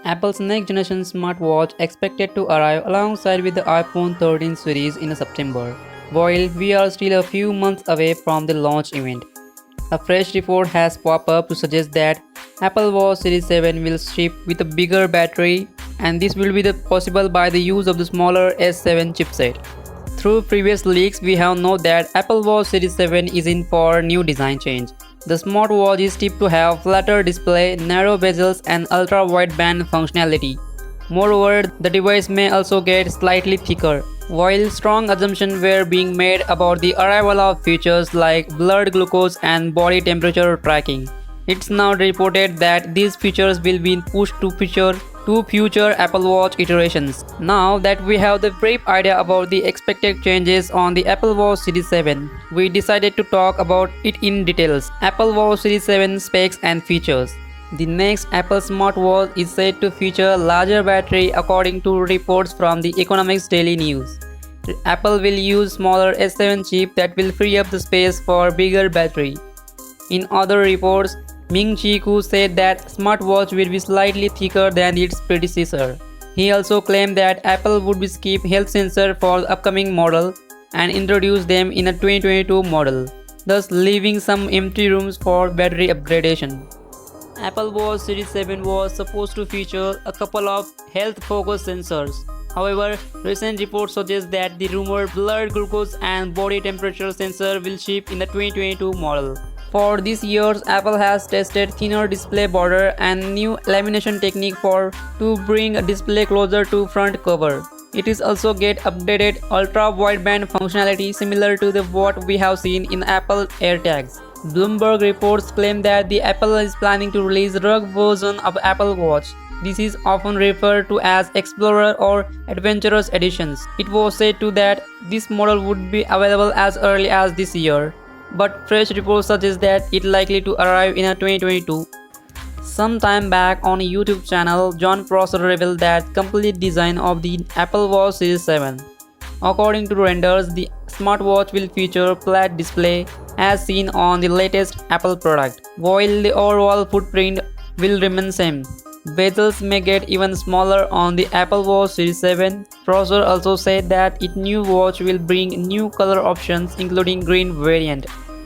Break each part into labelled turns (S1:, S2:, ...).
S1: Apple's next generation smartwatch expected to arrive alongside with the iPhone 13 series in September. While we are still a few months away from the launch event, a fresh report has popped up to suggest that Apple Watch Series 7 will ship with a bigger battery, and this will be possible by the use of the smaller S7 chipset. Through previous leaks, we have known that Apple Watch Series 7 is in for new design change. The smartwatch is tipped to have flatter display, narrow bezels and ultra-wideband functionality. Moreover, the device may also get slightly thicker. While strong assumptions were being made about the arrival of features like blood glucose and body temperature tracking, it's now reported that these features will be pushed to feature two future Apple Watch iterations. Now that we have the brief idea about the expected changes on the Apple Watch Series 7, we decided to talk about it in details. Apple Watch Series 7 specs and features. The next Apple smartwatch is said to feature larger battery according to reports from the Economics Daily News. Apple will use smaller S7 chip that will free up the space for bigger battery. In other reports, Ming-Chi Kuo said that smartwatch will be slightly thicker than its predecessor. He also claimed that Apple would skip health sensor for the upcoming model and introduce them in a 2022 model, thus leaving some empty rooms for battery upgradation. Apple Watch Series 7 was supposed to feature a couple of health-focused sensors. However, recent reports suggest that the rumored blood glucose and body temperature sensor will ship in the 2022 model. For this year, Apple has tested thinner display border and new lamination technique to bring a display closer to front cover. It is also get updated ultra-wideband functionality similar to what we have seen in Apple AirTags. Bloomberg reports claim that the Apple is planning to release rugged version of Apple Watch. This is often referred to as Explorer or Adventurous editions. It was said too that this model would be available as early as this year, but fresh reports suggest that it likely to arrive in 2022. Some time back on a YouTube channel, John Prosser revealed that complete design of the Apple Watch Series 7. According to renders, the smartwatch will feature flat display as seen on the latest Apple product, while the overall footprint will remain same. Bezels may get even smaller on the Apple Watch Series 7. Prosser also said that its new watch will bring new color options including green variant.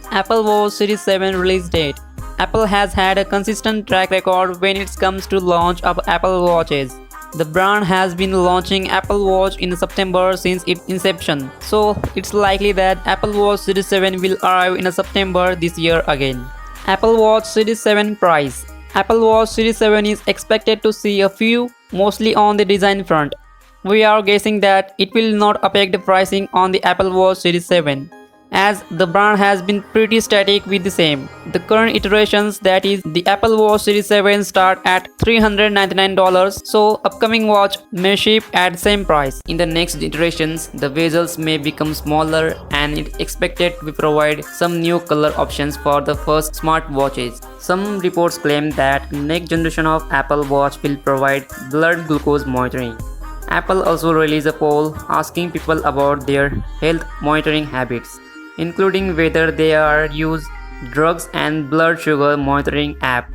S1: Apple Watch Series 7 release date. Apple has had a consistent track record when it comes to launch of Apple Watches. The brand has been launching Apple Watch in September since its inception, so it's likely that Apple Watch Series 7 will arrive in September this year again. Apple Watch Series 7 price. Apple Watch Series 7 is expected to see a few, mostly on the design front. We are guessing that it will not affect the pricing on the Apple Watch Series 7, as the brand has been pretty static with the same. The current iterations, that is the Apple Watch Series 7, start at $399, so upcoming watch may ship at same price. In the next iterations, the bezels may become smaller and it's expected to provide some new color options for the first smartwatches. Some reports claim that next generation of Apple Watch will provide blood glucose monitoring. Apple also released a poll asking people about their health monitoring habits, including whether they are use drugs and blood sugar monitoring app.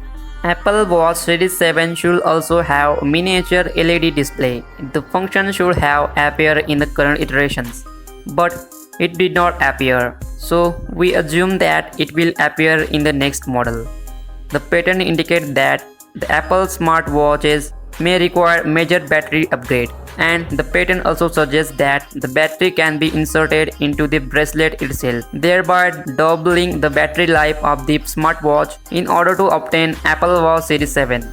S1: Apple Watch Series 7 should also have a miniature LED display. The function should have appeared in the current iterations, but it did not appear, so we assume that it will appear in the next model. The patent indicates that the Apple smartwatches may require major battery upgrade, and the patent also suggests that the battery can be inserted into the bracelet itself, thereby doubling the battery life of the smartwatch in order to obtain Apple Watch Series 7.